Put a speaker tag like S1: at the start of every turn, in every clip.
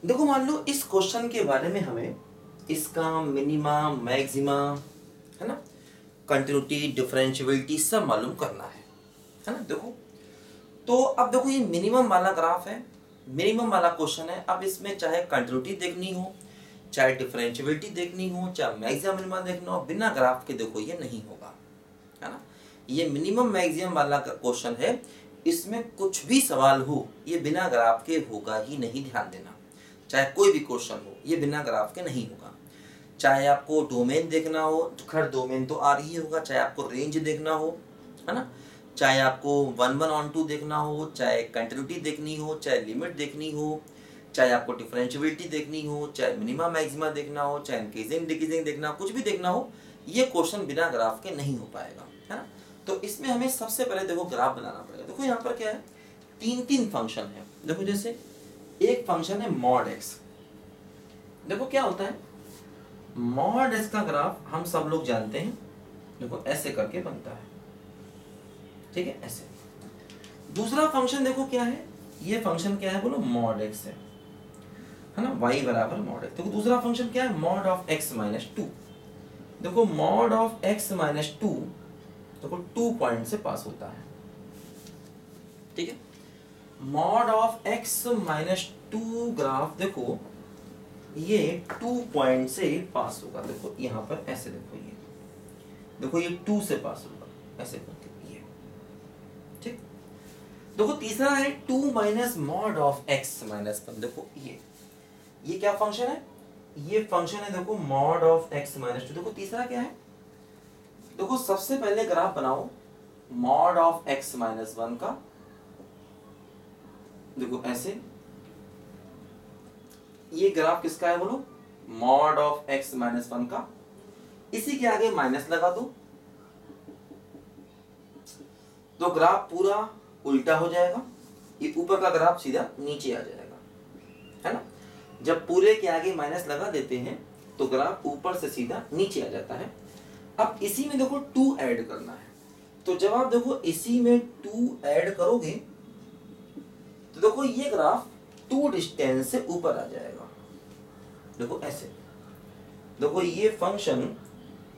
S1: देखो मान लो इस क्वेश्चन के बारे में हमें इसका मिनिमा, मैक्सिमा, है ना, कंटिन्यूटी, डिफरेंशियबिलिटी सब मालूम करना है ना। देखो तो अब देखो ये मिनिमम वाला ग्राफ है, मिनिमम वाला क्वेश्चन है। अब इसमें चाहे कंटिन्यूटी देखनी हो, चाहे डिफरेंशियबिलिटी देखनी हो, चाहे मैक्सिमम मिनिमम देखना हो, बिना ग्राफ के देखो ये नहीं होगा, है ना। ये मिनिमम मैक्सिमम वाला क्वेश्चन है, इसमें कुछ भी सवाल हो ये बिना ग्राफ के होगा ही नहीं, ध्यान देना। चाहे कोई भी क्वेश्चन हो ये बिना ग्राफ के नहीं होगा। चाहे आपको डोमेन देखना हो, तो खैर डोमेन तो आ रही होगा, चाहे आपको रेंज देखना हो, है ना, चाहे आपको 1/1 देखना हो, चाहे कंटिन्यूटी देखनी हो, चाहे लिमिट देखनी हो, चाहे आपको डिफरेंशियबिलिटी देखनी हो, चाहे मिनिमा मैक्सिमा देखना हो, चाहे इंक्रीजिंग डिक्रीजिंग देखना हो, कुछ भी देखना हो, ये क्वेश्चन बिना ग्राफ के नहीं हो पाएगा, है ना। तो इसमें हमें सबसे पहले देखो ग्राफ बनाना पड़ेगा। देखो यहाँ पर क्या है, तीन तीन फंक्शन है। देखो जैसे एक फंक्शन है मॉड एक्स। देखो क्या होता है, मॉड एक्स का ग्राफ हम सब लोग जानते हैं, देखो ऐसे करके बनता है, ठीक है, ऐसे। दूसरा फंक्शन देखो क्या है, ये फंक्शन क्या है बोलो, मॉड एक्स है ना, y बराबर मॉड एक्स। देखो दूसरा फंक्शन क्या है, मॉड ऑफ x माइनस 2। देखो मॉड ऑफ x माइनस 2 देखो 2 पॉइंट से पास होता है, ठीक है। Mod of x minus 2 graph देखो ये 2 पॉइंट से पास होगा। देखो यहाँ पर ऐसे देखो ये 2 से पास होगा ऐसे करके ये, ठीक। देखो तीसरा है 2 minus mod of x minus 1। देखो ये क्या फंक्शन है, ये फंक्शन है देखो मॉड ऑफ x माइनस 2। देखो तीसरा क्या है, देखो सबसे पहले ग्राफ बनाओ मॉड ऑफ x माइनस 1 का, देखो ऐसे। ये ग्राफ किसका है बोलो, मॉड ऑफ x माइनस 1 का। इसी के आगे माइनस लगा दो तो ग्राफ पूरा उल्टा हो जाएगा, ये ऊपर का ग्राफ सीधा नीचे आ जाएगा, है ना। जब पूरे के आगे माइनस लगा देते हैं तो ग्राफ ऊपर से सीधा नीचे आ जाता है। अब इसी में देखो 2 ऐड करना है, तो जब आप देखो इसी में 2 ऐड करोगे तो देखो ये ग्राफ 2 डिस्टेंस से ऊपर आ जाएगा। देखो ऐसे, देखो ये फंक्शन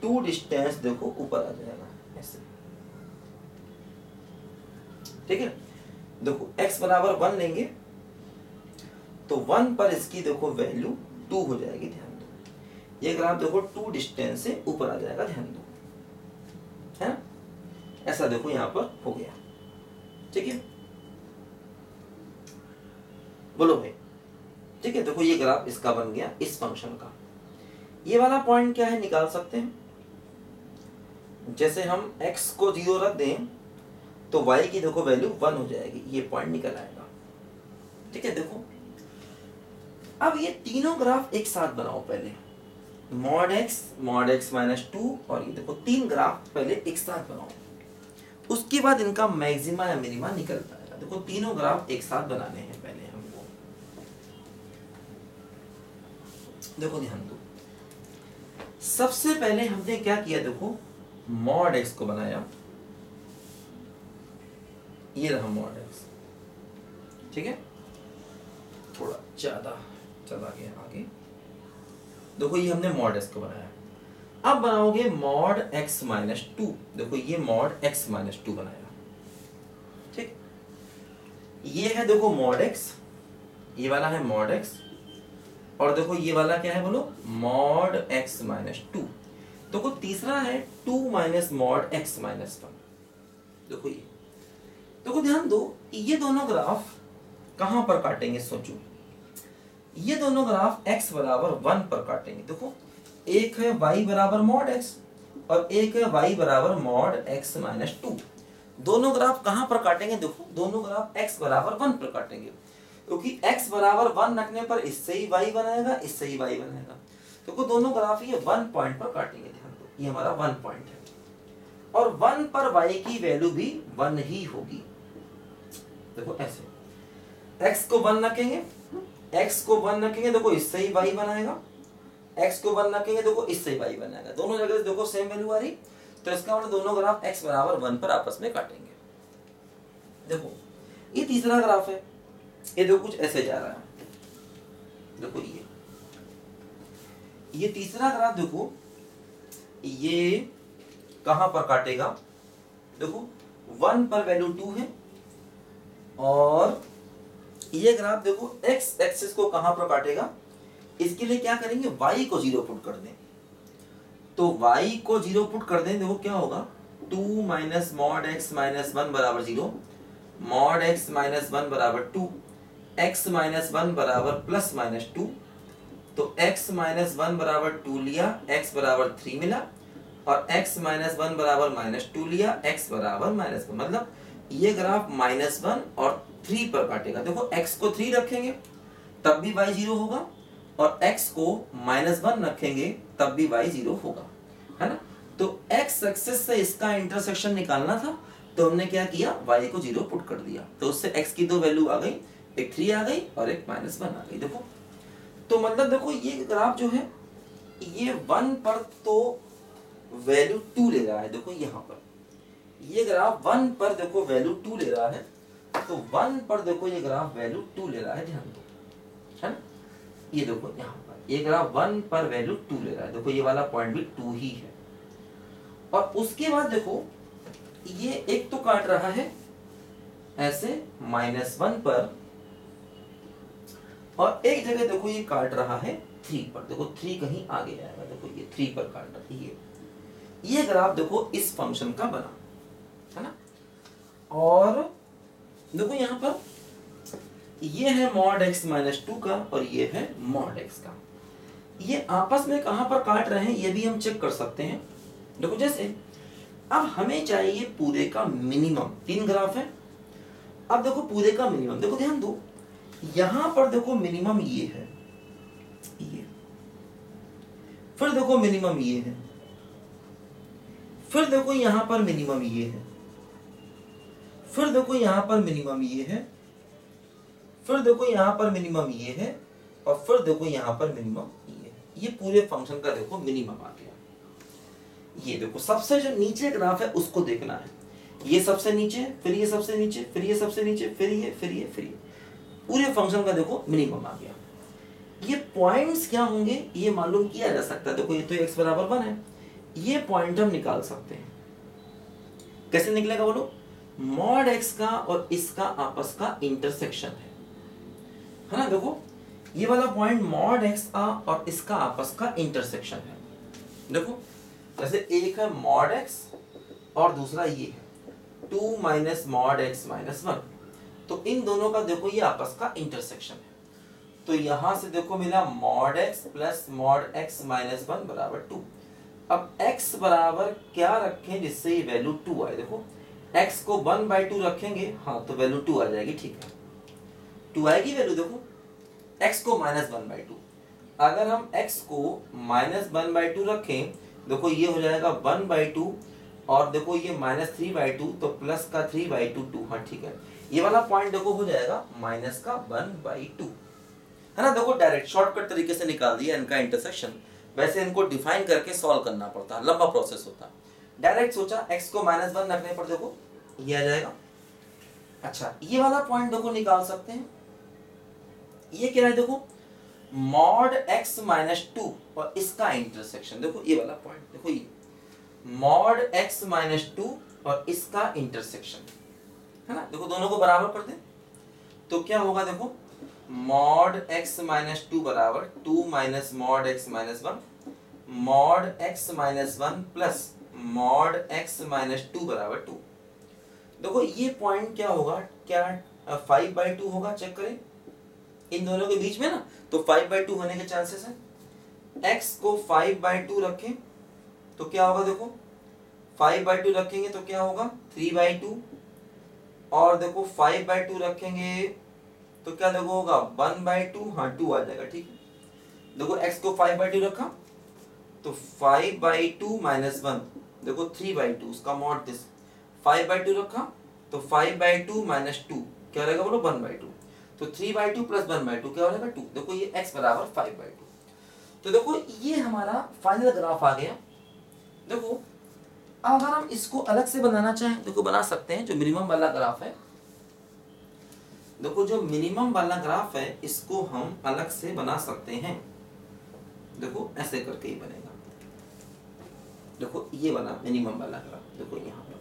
S1: 2 डिस्टेंस देखो ऊपर आ जाएगा ऐसे, ठीक है। देखो x बराबर 1 लेंगे तो 1 पर इसकी देखो वैल्यू 2 हो जाएगी, ध्यान दो। ये ग्राफ देखो 2 डिस्टेंस से ऊपर आ जाएगा, ध्यान दो, है ना। ऐसा देखो यहां पर हो गया, ठीक है, बोलो भाई, ठीक है। देखो ये ग्राफ इसका बन गया इस फंक्शन का। ये वाला पॉइंट क्या है निकाल सकते हैं, जैसे हम x को 0 रख दें तो y की देखो वैल्यू 1 हो जाएगी, ये पॉइंट निकल आएगा, ठीक है। देखो अब ये तीनों ग्राफ एक साथ बनाओ पहले, मॉड x माइनस 2 और ये देखो 3 ग्राफ पहले एक साथ बनाओ, उसके बाद इनका मैक्सिमा या मिनिमा निकल पाएगा। देखो तीनों ग्राफ एक साथ बनाने हैं पहले हमको, देखो ध्यान दो। सबसे पहले हमने क्या किया, देखो मॉड x को बनाया, ये रहा मॉड x, ठीक है। थोड़ा ज्यादा चला गया आगे, देखो ये हमने मॉड x को बनाया। अब बनाओगे मॉड x माइनस 2। देखो ये मॉड x माइनस 2 बनाया, ठीक। ये है देखो मॉड x, ये वाला है मॉड x, और देखो ये वाला क्या है बोलो, मॉड x माइनस 2। देखो तीसरा है 2 माइनस मॉड x माइनस 1। देखो ये, देखो ध्यान दो, ये दोनों ग्राफ कहां पर काटेंगे सोचो, ये दोनों ग्राफ x बराबर 1 पर काटेंगे। देखो एक है y बराबर मॉड x और एक है y बराबर मॉड x माइनस 2। दोनों ग्राफ कहां पर काटेंगे, देखो दोनों ग्राफ x बराबर 1 पर काटेंगे, क्योंकि x बराबर 1 रखने पर इससे ही y बनाएगा, इससे ही y बनाएगा। देखो दोनों ग्राफ ये 1 पॉइंट पर काटेंगे, ध्यान दो, ये हमारा 1 पॉइंट है और 1 पर y की वैल्यू भी 1 ही होगी। देखो ऐसे x को 1 रखेंगे, x को 1 रखेंगे, देखो इससे ही y बनाएगा, x को 1 रखेंगे, देखो इससे ही y बनाएगा। दोनों जगह से देखो सेम वैल्यू आ रही, तो इसका मतलब दोनों ग्राफ x बराबर 1 पर आपस में काटेंगे। देखो ये तीसरा ग्राफ है, ये देखो कुछ ऐसे जा रहा है, देखो ये तीसरा ग्राफ देखो, ये कहां पर काटेगा, देखो 1 पर वैल्यू 2 है, और ये ग्राफ देखो x एक्सिस को कहां पर काटेगा, इसके लिए क्या करेंगे, y को 0 पुट कर दें। तो y को 0 पुट कर दें, देखो क्या होगा, 2 माइनस मॉड x माइनस 1 बराबर 0, मॉड x माइनस 1 बराबर 2, x माइनस 1 बराबर प्लस माइनस 2। तो x माइनस 1 बराबर 2 लिया, x बराबर 3 मिला, और x माइनस 1 बराबर माइनस 2 लिया, x बराबर माइनस 1। मतलब ये ग्राफ -1 और 3 पर काटेगा। देखो x को 3 रखेंगे तब भी y 0 होगा, और x को -1 रखेंगे तब भी y 0 होगा, है ना। तो x एक्सिस से इसका इंटरसेक्शन निकालना था, तो हमने क्या किया, y को 0 पुट कर दिया। तो उससे x की दो वैल्यू आ गई, एक 3 आ गई और एक -1 आ गई। देखो तो मतलब देखो ये ग्राफ जो है, ये 1 पर तो वैल्यू 2 ले रहा है। देखो यहाँ पर ये ग्राफ 1 पर देखो वैल्यू 2 ले रहा है, तो 1 पर देखो ये ग्राफ वैल्यू 2 ले रहा है, ध्यान दो, है ना। ये देखो यहाँ पर ये ग्राफ 1 पर वैल्यू 2 ले रहा है, देखो ये वाला पॉइंट भी 2 ही है। और उसके बाद देखो ये एक तो काट रहा है ऐसे -1 पर, और एक जगह देखो ये काट रहा है 3 पर। देखो 3 कहीं आगे आएगा, देखो ये 3 पर काट रहा है। ये ग्राफ देखो इस फंक्शन का बना, है ना। और देखो यहाँ पर ये है मॉड x माइनस 2 का, और ये है मॉड x का। ये आपस में कहां पर काट रहे हैं ये भी हम चेक कर सकते हैं। देखो जैसे अब हमें चाहिए पूरे का मिनिमम, 3 ग्राफ है। अब देखो पूरे का मिनिमम, देखो ध्यान दो, यहां पर देखो मिनिमम ये है, ये फिर देखो मिनिमम ये है, फिर देखो यहां पर मिनिमम ये है, फिर देखो यहां पर मिनिमम ये है, फिर देखो यहां पर मिनिमम ये है, और फिर देखो यहां पर मिनिमम ये है। ये पूरे फंक्शन का देखो मिनिमम आ गया। ये देखो सबसे जो नीचे ग्राफ है उसको देखना है, ये सबसे नीचे, फिर ये सबसे नीचे, फिर ये सबसे नीचे, फिर ये, फिर ये, फिर ये, पूरे फंक्शन का देखो मिनिमम आ गया। ये पॉइंट्स क्या होंगे ये मालूम किया जा सकता है। देखो ये तो x बराबर 1 है, ये पॉइंट हम निकाल सकते हैं। कैसे निकलेगा बोलो, मॉड x का और इसका आपस का इंटरसेक्शन है ना। देखो ये वाला पॉइंट मॉड x का और इसका आपस का इंटरसेक्शन है। देखो जैसे एक है मॉड x और दूसरा ये है 2 माइनस मॉड x माइनस 1, तो इन दोनों का देखो ये आपस का इंटरसेक्शन है। तो यहां से देखो मिला mod x plus mod x minus 1 बराबर 2। अब x बराबर क्या रखें जिससे ये वैल्यू 2 आए। देखो x को 1/2 रखेंगे, हाँ तो वैल्यू 2 आ जाएगी, ठीक है 2 आएगी वैल्यू। देखो x को -1/2, अगर हम x को -1/2 रखें, देखो ये हो जाएगा 1/2, और देखो ये -3/2, तो प्लस का 3/2 2, हाँ ठीक है। ये वाला पॉइंट देखो हो जाएगा माइनस का 1/2, है ना। देखो डायरेक्ट शॉर्टकट तरीके से निकाल दिया इनका इंटरसेक्शन। वैसे इनको डिफाइन करके सॉल्व करना पड़ता है, लंबा प्रोसेस होता है। डायरेक्ट सोचा x को -1 रखने पर देखो ये आ जाएगा। अच्छा ये वाला पॉइंट देखो निकाल सकते हैं, ये क्या है, देखो मॉड x माइनस 2 और इसका इंटरसेक्शन। देखो ये वाला पॉइंट, देखो ये मॉड x माइनस 2 और इसका इंटरसेक्शन, है ना। देखो दोनों को बराबर कर दें तो क्या होगा, देखो मॉड x माइनस 2 बराबर 2 minus mod x minus 1, mod x minus 1 plus mod x minus 2 बराबर 2। देखो ये पॉइंट क्या होगा, क्या 5/2 होगा, चेक करें इन दोनों के बीच में ना, तो 5/2 होने के चांसेस है। x को 5/2 रखें तो क्या होगा, देखो 5/2 रखेंगे तो क्या होगा 3/2, और देखो 5/2 रखेंगे तो क्या देखो होगा 1/2, हाँ 2 आ जाएगा, ठीक है। देखो x को 5/2 रखा तो 5/2 माइनस 1, देखो 3/2, उसका मॉड दिस 5/2 रखा तो 5/2 माइनस 2 क्या रहेगा बोलो 1/2, तो 3/2 प्लस 1/2 क्या हो जाएगा 2। देखो ये x बराबर 5/2। तो देखो ये हमारा फाइनल ग्राफ आ गया। देखो अगर हम इसको अलग से बनाना चाहें देखो बना सकते हैं, जो मिनिमम वाला ग्राफ है देखो जो मिनिमम वाला ग्राफ है इसको हम अलग से बना सकते हैं। देखो ऐसे करके ही बनेगा। देखो ये बना मिनिमम वाला ग्राफ। देखो यहाँ पर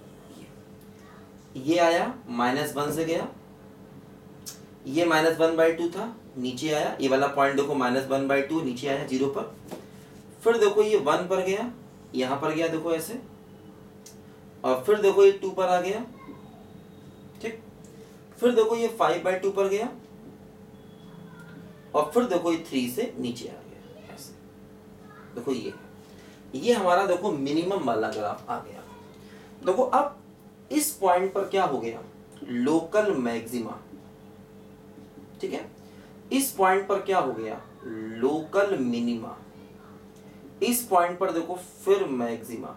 S1: ये आया -1 से गया, ये -1/2 था, नीचे आया, ये वाला पॉइंट देखो -1/2 नीचे आया 0 पर। फिर देखो ये 1 पर गया, यहाँ पर गया देखो ऐसे, और फिर देखो ये 2 पर आ गया, ठीक। फिर देखो ये 5/2 पर गया, और फिर देखो ये 3 से नीचे आ गया ऐसे। देखो ये हमारा देखो मिनिमम वाला ग्राफ आ गया। देखो अब इस पॉइंट पर क्या हो गया, लोकल मैक्सिमा, ठीक है। इस पॉइंट पर क्या हो गया, लोकल मिनिमा। इस पॉइंट पर देखो फिर मैक्सिमा,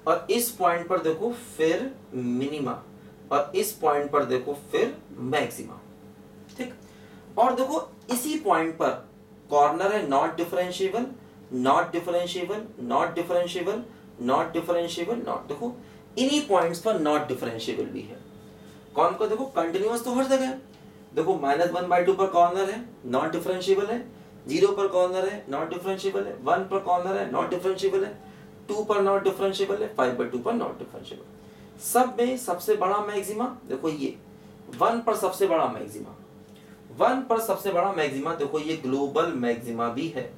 S1: और इस पॉइंट पर देखो फिर मिनिमा, और इस पॉइंट पर देखो फिर मैक्सिमा, ठीक। और देखो इसी पॉइंट पर कॉर्नर है not differentiable, not differentiable, not differentiable, not differentiable, not. देखो इन्हीं पॉइंट्स पर नॉट डिफरेंशिएबल भी है। कौन को देखो कंटिन्यूअस तो हर जगह है। देखो -1/2 पर कॉर्नर है, नॉट डिफरेंशिएबल है, 0 पर कॉर्नर है, नॉट डिफरेंशिएबल है, 1 पर कॉर्नर है, नॉट डिफरेंशिएबल है, 2 पर नॉट डिफरेंशिएबल है, 5/2 पर नॉट डिफरेंशिएबल। सब में सबसे बड़ा मैक्सिमा देखो ये 1 पर सबसे बड़ा मैक्सिमा, 1 पर सबसे बड़ा मैक्सिमा देखो ये ग्लोबल मैक्सिमा भी है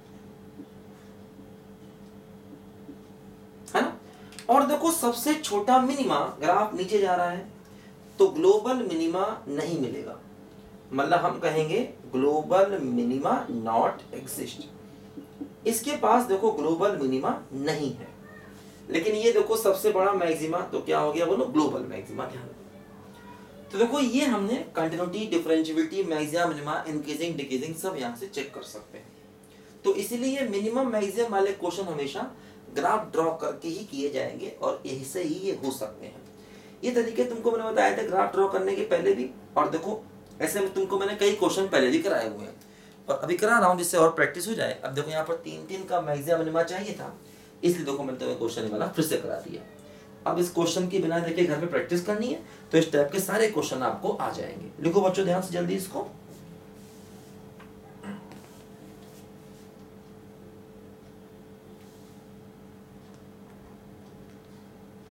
S1: ना। और देखो सबसे छोटा मिनिमा, ग्राफ नीचे जा रहा है तो ग्लोबल मिनिमा नहीं मिलेगा, मतलब हम कहेंगे ग्लोबल मिनिमा नॉट एग्जिस्ट। इसके पास देखो ग्लोबल मिनिमा नहीं है, लेकिन ये देखो सबसे बड़ा मैक्सिमा, तो क्या हो गया बोलो, ग्लोबल मैक्सिमा। ध्यान तो देखो ये हमने continuity, differentiability, maxima, minima, increasing, decreasing सब यहाँ से चेक कर सकते हैं। तो इसीलिए मिनिमम मैक्सिमम वाले क्वेश्चन हमेशा ग्राफ ड्रॉ करके ही किए जाएंगे, और यही से ही ये हो सकते हैं। ये तरीके तुमको मैंने बताया था ग्राफ ड्रॉ करने के पहले भी, और देखो ऐसे में तुमको मैंने कई क्वेश्चन पहले भी कराए हुए हैं और अभी करा रहा हूँ जिससे और प्रैक्टिस हो जाए। अब देखो यहाँ पर 3-3 का मैक्सिमम मिनिमा चाहिए था, इसलिए देखो मैंने तुम्हें क्वेश्चन वाला फिर से करा दिया। अब इस क्वेश्चन की बिना देखे घर में प्रैक्टिस करनी है, तो इस टाइप के सारे क्वेश्चन आपको आ जाएंगे। लिखो बच्चों ध्यान से जल्दी इसको।